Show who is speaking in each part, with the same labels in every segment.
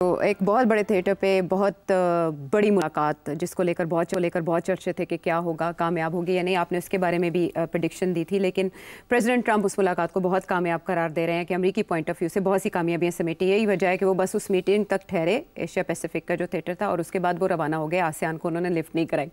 Speaker 1: تو ایک بہت بڑے تھیٹر پہ بہت بڑی ملاقات جس کو لے کر بہت چرچے تھے کہ کیا ہوگا، کامیاب ہوگی یا نہیں. آپ نے اس کے بارے میں بھی پریڈکشن دی تھی، لیکن پریزیڈنٹ ٹرمپ اس ملاقات کو بہت کامیاب قرار دے رہے ہیں کہ امریکی پوائنٹ آف ویو سے بہت سی کامیابیاں سمیٹی. یہی وجہ ہے کہ وہ بس اس میٹنگ تک ٹھہرے، ایشیا پیسیفک کا جو تھیٹر تھا، اور اس کے بعد وہ روانہ ہو گئے. آسیان کو انہوں نے لفٹ نہیں کرائی.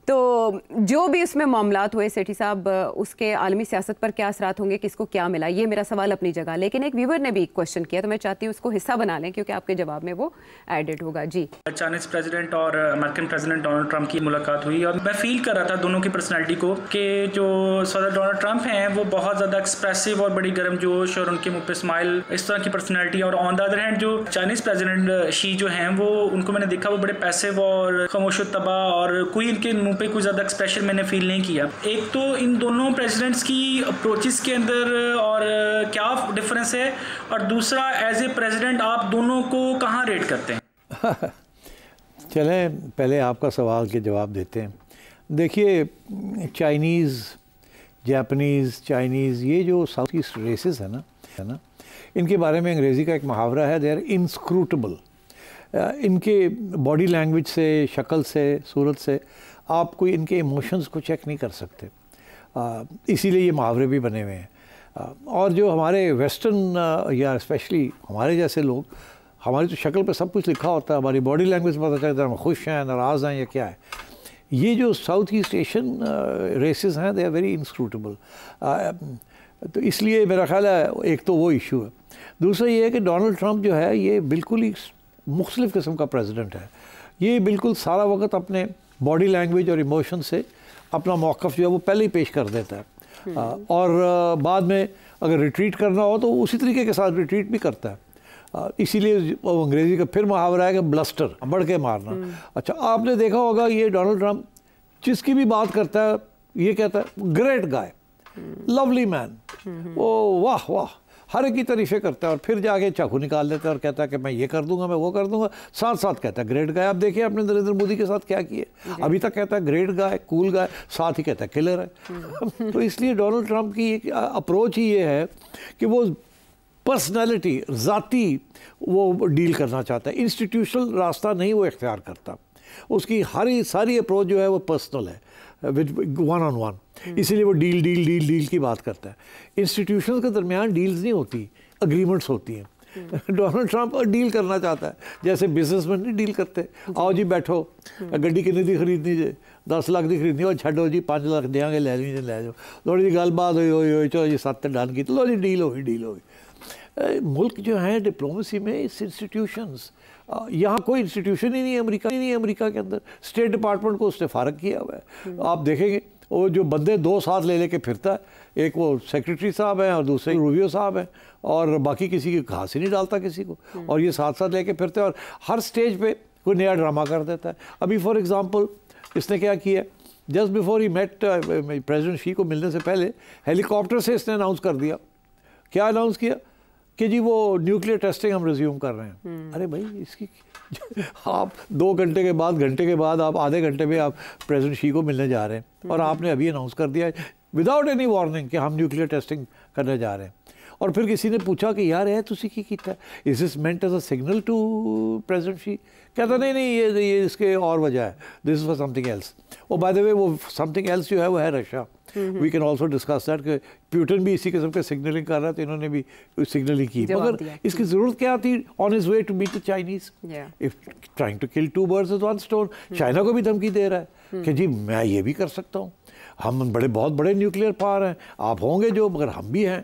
Speaker 1: تو جو بھی اس میں معاملات ہوئے سیٹھی صاحب، اس کے عالمی سیاست پر کیا اثرات ہوں گے، کس کو کیا ملا، یہ میرا سوال اپنی جگہ. لیکن ایک ویور نے بھی کوشچن کیا تو میں چاہتی ہوں اس کو حصہ بنا لیں کیونکہ آپ کے جواب میں وہ ایڈڈ ہوگا. جی،
Speaker 2: چائنیز پریزیڈنٹ اور امریکن پریزیڈنٹ ڈونلڈ ٹرمپ کی ملاقات ہوئی اور میں فیل کر رہا تھا دونوں کی پرسنالٹی کو کہ جو صدر ڈونلڈ ٹرمپ ہیں وہ بہت زیادہ ایکسپریسو اور بڑی گرم جوش اور ان کے منہ پہ اسمائل، اس طرح کی پرسنالٹی. اور آن دا ادر ہینڈ جو چائنیز پریزیڈنٹ شی جو ہیں وہ ان کو میں نے دیکھا وہ بڑے پیسو اور خاموش و طبع، اور کوئی ان کے منہ پہ کوئی زیادہ ایکسپریشن میں نے فیل نہیں کیا. ایک تو ان دونوں پریزیڈنٹس کی اپروچز کے اندر اور کیا ڈفرنس ہے، اور دوسرا ایز اے پریزیڈنٹ آپ دونوں کو کہاں ریٹ کرتے ہیں؟
Speaker 3: چلیں پہلے آپ کا سوال کے جواب دیتے ہیں. دیکھیے، چائنیز، جاپنیز، یہ جو ساؤتھ ایسٹ ریسز ہے نا، ان کے بارے میں انگریزی کا ایک محاورہ ہے، دے آر انسکروٹیبل. ان کے باڈی لینگویج سے، شکل سے، صورت سے آپ کوئی ان کے ایموشنز کو چیک نہیں کر سکتے. اسی لیے یہ محاورے بھی بنے ہوئے ہیں. اور جو ہمارے ویسٹرن یا اسپیشلی ہمارے جیسے لوگ، ہماری تو شکل پہ سب کچھ لکھا ہوتا ہے، ہماری باڈی لینگویج پتہ چلتا ہے ہم خوش ہیں، ناراض ہیں یا کیا ہے. یہ جو ساؤتھ ایسٹ ایشین ریسز ہیں دے آر ویری انسکروٹیبل. تو اس لیے میرا خیال ہے ایک تو وہ ایشو ہے. دوسرا یہ ہے کہ ڈونلڈ ٹرمپ جو ہے یہ بالکل ہی مختلف قسم کا پریزیڈنٹ ہے. یہ بالکل سارا وقت اپنے باڈی لینگویج اور ایموشن سے اپنا موقف جو ہے وہ پہلے ہی پیش کر دیتا ہے، اور بعد میں اگر ریٹریٹ کرنا ہو تو اسی طریقے کے ساتھ ریٹریٹ بھی کرتا ہے. اسی لیے انگریزی کا پھر محاورہ ہے کہ بلسٹر، بڑھ کے مارنا. اچھا، آپ نے دیکھا ہوگا یہ ڈونلڈ ٹرمپ جس کی بھی بات کرتا ہے یہ کہتا ہے گریٹ گائے، لولی مین، وہ واہ واہ، ہر ایک کی تعریفیں کرتا ہے، اور پھر جا کے چاقو نکال دیتا ہے اور کہتا ہے کہ میں یہ کر دوں گا، میں وہ کر دوں گا. ساتھ ساتھ کہتا ہے گریٹ گائے. آپ دیکھیں آپ نے نریندر مودی کے ساتھ کیا کیے، ابھی تک کہتا ہے گریٹ گائے، کول گائے، ساتھ ہی کہتا ہے کلر ہے. تو اس لیے ڈونلڈ ٹرمپ کی ایک اپروچ ہی یہ ہے کہ وہ پرسنالٹی، ذاتی وہ ڈیل کرنا چاہتا ہے، انسٹیٹیوشنل راستہ نہیں وہ اختیار کرتا. اس کی ساری اپروچ جو ہے وہ پرسنل ہے، ون آن ون. اسی لیے وہ ڈیل کی بات کرتا ہے. انسٹیٹیوشنز کے درمیان ڈیلز نہیں ہوتی، اگریمنٹس ہوتی ہیں. ڈونلڈ ٹرمپ ڈیل کرنا چاہتا ہے جیسے بزنس مین نہیں ڈیل کرتے. آؤ جی بیٹھو، گڈی کتنی دی خریدنی جی، 10 لاکھ دی خریدنی، اور چھڈو جی 5 لاکھ دیاں گے، لے لیں لے جاؤ. تھوڑی جی گل بات ہوئی چلو جی 7 ڈن کی، لو جی ڈیل ہوگی. ملک جو ہیں ڈپلومیسی میں اس انسٹیٹیوشنز، یہاں کوئی انسٹیٹیوشن ہی نہیں ہے امریکہ کے اندر. اسٹیٹ ڈپارٹمنٹ کو اس نے فارغ کیا ہوا ہے. آپ دیکھیں گے وہ جو بندے 2 ساتھ لے کے پھرتا ہے، ایک وہ سیکریٹری صاحب ہیں اور دوسرے روبیو صاحب ہیں، اور باقی کسی کی گھاس ہی نہیں ڈالتا کسی کو، اور یہ ساتھ لے کے پھرتے ہیں، اور ہر سٹیج پہ کوئی نیا ڈرامہ کر دیتا ہے. ابھی فار ایگزامپل اس نے کیا کیا، جسٹ بیفور ہی میٹ پریزیڈنٹ شی کو ملنے سے پہلے ہیلی کاپٹر سے اس نے اناؤنس کر دیا. کیا اناؤنس کیا کہ جی وہ نیوکلیئر ٹیسٹنگ ہم ریزیوم کر رہے ہیں. ارے بھائی، اس کی آپ 2 گھنٹے کے بعد آپ آدھے گھنٹے میں آپ پریزیڈنٹ شی کو ملنے جا رہے ہیں، اور آپ نے ابھی اناؤنس کر دیا وداؤٹ اینی وارننگ کہ ہم نیوکلیئر ٹیسٹنگ کرنے جا رہے ہیں. اور پھر کسی نے پوچھا کہ یار تسی کی کیتا ہے، is this meant as a signal to president Xi? کہتا نہیں یہ اس کے اور وجہ ہے، this is for something else. اور بائی دا وے وہ سم تھنگ ایلس جو ہے وہ ہے Russia. We can also discuss that کہ پیوٹن بھی اسی قسم کے سگنلنگ کر رہا ہے، تو انہوں نے بھی سگنلنگ کی. مگر اس کی ضرورت کیا تھی؟ On his way to meet the Chinese, trying to kill 2 birds with 1 stone. China کو بھی دھمکی دے رہا ہے کہ جی میں یہ بھی کر سکتا ہوں، ہم بہت بڑے نیوکلیئر پاور ہیں، آپ ہوں گے جو، مگر ہم بھی ہیں.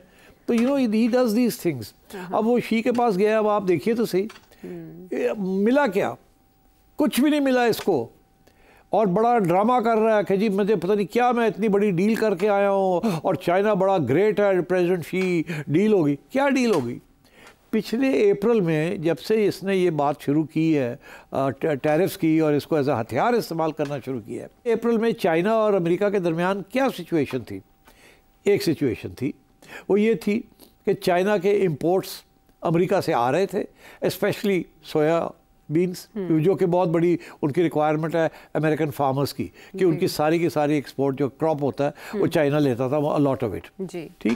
Speaker 3: تو he does these things. اب وہ شی کے پاس گیا، اب آپ دیکھیے تو صحیح ملا کیا؟ کچھ بھی نہیں ملا اس کو، اور بڑا ڈرامہ کر رہا ہے کہ جی مجھے پتہ نہیں کیا، میں اتنی بڑی ڈیل کر کے آیا ہوں، اور چائنا بڑا گریٹ ہے، پریزیڈنٹ شی، ڈیل ہوگی. کیا ڈیل ہوگی؟ پچھلے اپریل میں جب سے اس نے یہ بات شروع کی ہے ٹیرفس کی، اور اس کو ایز اے ہتھیار استعمال کرنا شروع کیا ہے، اپریل میں چائنا اور امریکہ کے درمیان کیا سچویشن تھی؟ ایک سچویشن تھی، وہ یہ تھی کہ چائنا کے امپورٹس امریکہ سے آ رہے تھے، اسپیشلی سویا بینس، جو کہ بہت بڑی ان کی ریکوائرمنٹ ہے امریکن فارمرز کی، کہ ان کی ساری کی ساری ایکسپورٹ جو کراپ ہوتا ہے وہ چائنا لیتا تھا، وہ الاٹ آف اٹ. ٹھیک،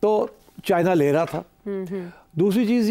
Speaker 3: تو چائنا لے رہا تھا. دوسری چیز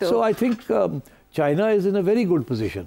Speaker 3: So I think China is in a very good position.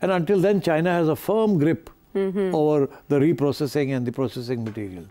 Speaker 3: And until then China has a firm grip over the reprocessing and the processing material.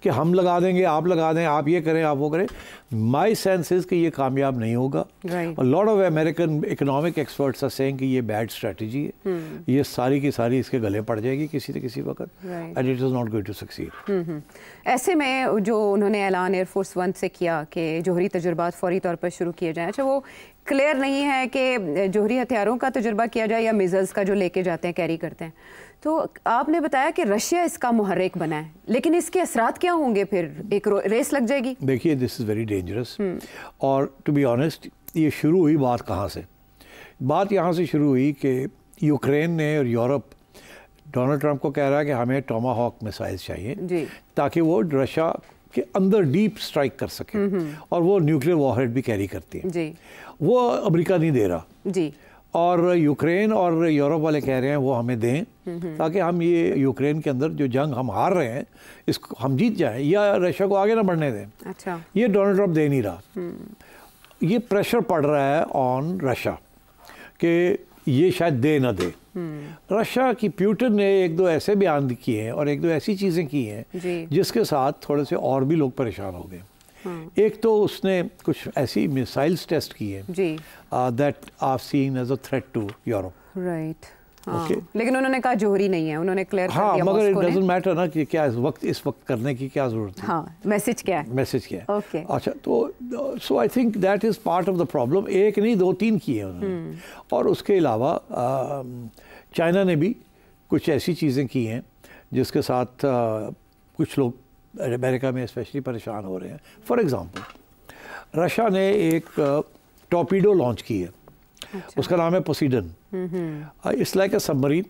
Speaker 3: کہ ہم لگا دیں گے, آپ لگا دیں, آپ یہ کریں, آپ وہ کریں. مائی سینس از کہ یہ کامیاب نہیں ہوگا. Lot of American economic experts are saying کہ یہ بیڈ اسٹریٹجی ہے, یہ ساری کی ساری اس کے گلے پڑ جائے گی کسی نہ کسی وقت, and it is not going to succeed.
Speaker 1: ایسے میں جو انہوں نے اعلان ایئر فورس ون سے کیا کہ جوہری تجربات فوری طور پر شروع کیے جائیں, اچھا وہ کلیئر نہیں ہے کہ جوہری ہتھیاروں کا تجربہ کیا جائے یا میزلز کا جو لے کے جاتے ہیں, کیری کرتے ہیں. تو آپ نے بتایا کہ رشیا اس کا محرک بنا ہے, لیکن اس کے اثرات کیا ہوں گے, پھر ایک ریس لگ جائے گی.
Speaker 3: دیکھیے دس از ویری ڈینجرس, اور ٹو بی آنیسٹ یہ شروع ہوئی بات کہاں سے؟ بات یہاں سے شروع ہوئی کہ یوکرین نے اور یورپ ڈونلڈ ٹرمپ کو کہہ رہا ہے کہ ہمیں ٹوما ہاک میسائلز چاہیے تاکہ وہ رشیا کے اندر ڈیپ اسٹرائک کر سکے, اور وہ نیوکلیئر وار ہیڈ بھی کیری کرتی ہے. وہ امریکہ نہیں دے رہا, اور یوکرین اور یورپ والے کہہ رہے ہیں وہ ہمیں دیں تاکہ ہم یہ یوکرین کے اندر جو جنگ ہم ہار رہے ہیں اس کو ہم جیت جائیں یا رشیا کو آگے نہ بڑھنے دیں. یہ ڈونلڈ ٹرمپ دے نہیں رہا. یہ پریشر پڑ رہا ہے آن رشیا کہ یہ شاید دے نہ دے. رشیا کی پیوٹن نے ایک دو ایسے بیان کیے ہیں اور ایک دو ایسی چیزیں کی ہیں جس کے ساتھ تھوڑے سے اور بھی لوگ پریشان ہو گئے. ایک تو اس نے کچھ ایسی میسائلز ٹیسٹ کی ہیں that are seen as a threat to Europe.
Speaker 1: Right, لیکن انہوں نے کہا جوہری نہیں ہے, انہوں نے کلیئر کر دیا.
Speaker 3: مگر اٹ ڈزنٹ میٹر نا کہ کیا اس وقت کرنے کی کیا ضرورت ہے.
Speaker 1: ہاں, میسج کیا ہے,
Speaker 3: میسج کیا ہے. اچھا تو so I think that is part of the problem. ایک نہیں دو تین کیے انہوں نے, اور اس کے علاوہ چائنا نے بھی کچھ ایسی چیزیں کی ہیں جس کے ساتھ کچھ لوگ امریکہ میں اسپیشلی پریشان ہو رہے ہیں. فار ایگزامپل رشیا نے ایک ٹورپیڈو لانچ کی ہے, اس کا نام ہے Poseidon. It's like a submarine,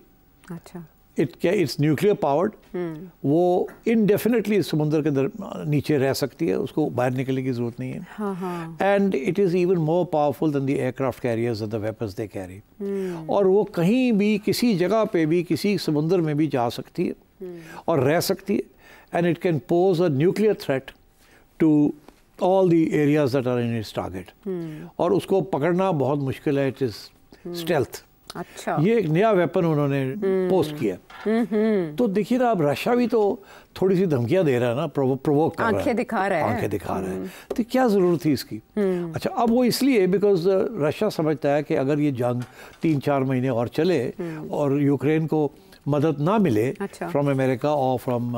Speaker 3: it's nuclear powered. وہ انڈیفینیٹلی سمندر کے اندر نیچے رہ سکتی ہے, اس کو باہر نکلنے کی ضرورت نہیں ہے. And it is even more powerful than the aircraft carriers and the weapons they carry. اور وہ کہیں بھی کسی جگہ پہ بھی کسی سمندر میں بھی جا سکتی ہے اور رہ سکتی ہے. And it can pose a nuclear threat to all the areas that are in its target. اور اس کو پکڑنا بہت مشکل ہے. It is stealth.
Speaker 1: اچھا, یہ
Speaker 3: ایک نیا ویپن انہوں نے پوسٹ کیا. تو دیکھیے نا, اب رشیا بھی تو تھوڑی سی دھمکیاں دے رہا ہے نا, پرووک کر رہا ہے,
Speaker 1: آنکھیں دکھا رہا ہے,
Speaker 3: آنکھیں دکھا رہا ہے. تو کیا ضرورت تھی اس کی؟ اچھا, اب وہ اس لیے بیکاز رشیا سمجھتا ہے کہ اگر یہ جنگ 3-4 مہینے اور چلے اور یوکرین کو مدد نہ ملے فرام امریکہ اور فرام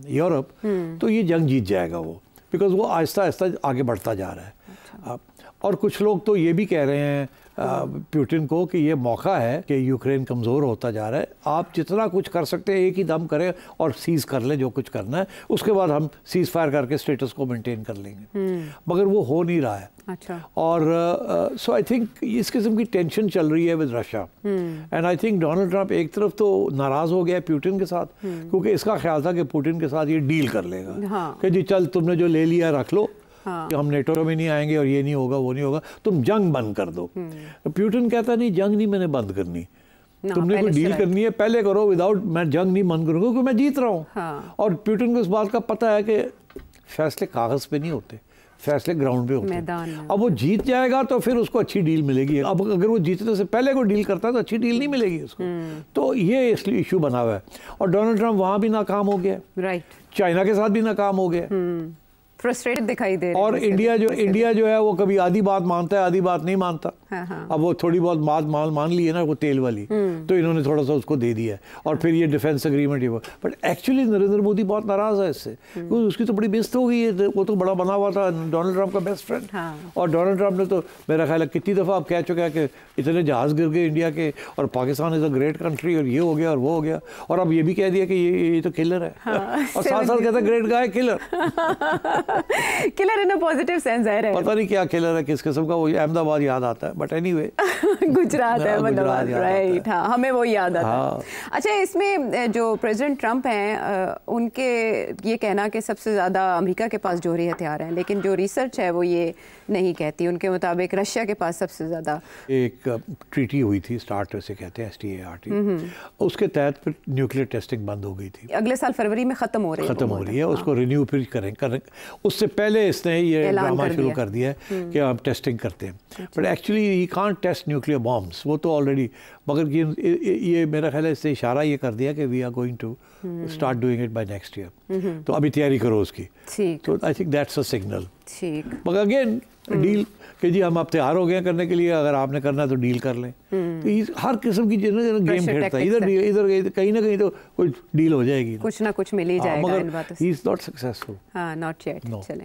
Speaker 3: یورپ, تو یہ جنگ جیت جائے گا وہ, بیکاز وہ آہستہ آہستہ آگے بڑھتا جا رہا ہے. اور کچھ لوگ تو یہ بھی کہہ رہے ہیں پیوٹن کو کہ یہ موقع ہے کہ یوکرین کمزور ہوتا جا رہا ہے, آپ جتنا کچھ کر سکتے ہیں ایک ہی دم کریں اور سیز کر لیں جو کچھ کرنا ہے, اس کے بعد ہم سیز فائر کر کے اسٹیٹس کو مینٹین کر لیں گے. مگر وہ ہو نہیں رہا ہے. اور سو آئی تھنک اس قسم کی ٹینشن چل رہی ہے with Russia. And I think Donald Trump ایک طرف تو ناراض ہو گیا پیوٹن کے ساتھ, کیونکہ اس کا خیال تھا کہ پوٹن کے ساتھ یہ ڈیل کر لے گا کہ جی چل تم نے جو لے لیا رکھ لو, ہم نیٹو میں نہیں آئیں گے اور یہ نہیں ہوگا وہ نہیں ہوگا, تم جنگ بند کر دو. پیوٹن کہتا نہیں, جنگ نہیں میں نے بند کرنی, تم نے کوئی ڈیل کرنی ہے پہلے کرو, وداؤٹ میں جنگ نہیں بند کروں گا کیونکہ میں جیت رہا ہوں. اور پیوٹن کو اس بات کا پتہ ہے کہ فیصلے کاغذ پہ نہیں ہوتے, فیصلے گراؤنڈ پہ ہوتے ہیں. اب وہ جیت جائے گا تو پھر اس کو اچھی ڈیل ملے گی. اب اگر وہ جیتنے سے پہلے کوئی ڈیل کرتا ہے تو اچھی ڈیل نہیں ملے گی اس کو. تو یہ اس لیے ایشو بنا ہوا ہے. اور ڈونلڈ ٹرمپ وہاں بھی ناکام ہو گیا, چائنا کے ساتھ بھی ناکام ہو گیا,
Speaker 1: فرسٹریٹڈ دکھائی دے رہے.
Speaker 3: اور انڈیا جو ہے وہ کبھی آدھی بات مانتا ہے آدھی بات نہیں مانتا. اب وہ تھوڑی بہت بات مان لی ہے نا وہ تیل والی, تو انہوں نے تھوڑا سا اس کو دے دیا ہے. اور پھر یہ ڈیفینس اگریمنٹ یہ, بٹ ایکچولی نریندر مودی بہت ناراض ہے اس سے, کیونکہ اس کی تو بڑی بست ہو گئی ہے. وہ تو بڑا بنا ہوا تھا ڈونلڈ ٹرمپ کا بیسٹ فرینڈ, اور ڈونلڈ ٹرمپ نے تو میرا خیال ہے کتنی دفعہ اب کہہ چکا ہے کہ اتنے جہاز گر گئے انڈیا کے, اور پاکستان از اے گریٹ کنٹری, اور یہ ہو گیا اور وہ ہو گیا, اور اب یہ بھی کہہ دیا کہ یہ تو کلر ہے, اور ساتھ ساتھ کہتا ہے great guy colour
Speaker 1: in a positive sense ہے.
Speaker 3: پتہ نہیں کیا کلر ہے کس قسم کا, وہ احمد آباد یاد آتا ہے, بٹ اینی وے
Speaker 1: گجرات ہے, رائٹ, ہاں ہمیں وہ یاد آتا ہے. اچھا, اس میں جو پریزیڈنٹ ٹرمپ ہیں ان کے یہ کہنا کہ سب سے زیادہ امریکہ کے پاس جوہری ہتھیار ہیں, لیکن جو ریسرچ ہے وہ یہ نہیں کہتی. ان کے مطابق رشیا کے پاس سب سے زیادہ. ایک
Speaker 3: ٹریٹی ہوئی تھی اسٹارٹ سے کہتے ہیں START, اس کے تحت پھر نیوکلیئر ٹیسٹنگ بند ہو گئی تھی.
Speaker 1: اگلے سال فروری میں ختم ہو رہی ہے,
Speaker 3: اس کو رینیو پھر کریں. اس سے پہلے اس نے یہ ڈرامہ شروع کر دیا ہے کہ ہم ٹیسٹنگ کرتے ہیں. But actually he can't test nuclear Bombas, وہ تو آلریڈی, مگر یہ میرا خیال ہے اس سے اشارہ یہ کر دیا کہ we are going to start doing it by next year, تو ابھی تیاری کرو اس کی. تو I think that's a signal. مگر اگین ڈیل کہ جی ہم اب تیار ہو گئے ہیں کرنے کے لیے, اگر آپ نے کرنا ہے تو ڈیل کر لیں. تو ہر قسم کی گیم کھیلتا ہے, ادھر کہیں نہ کہیں تو کوئی ڈیل ہو جائے گی,
Speaker 1: کچھ نہ کچھ مل ہی جائے گا.
Speaker 3: مگر ہی از ناٹ سکسیسفل.
Speaker 1: ہاں, ناٹ یٹ. چلیں.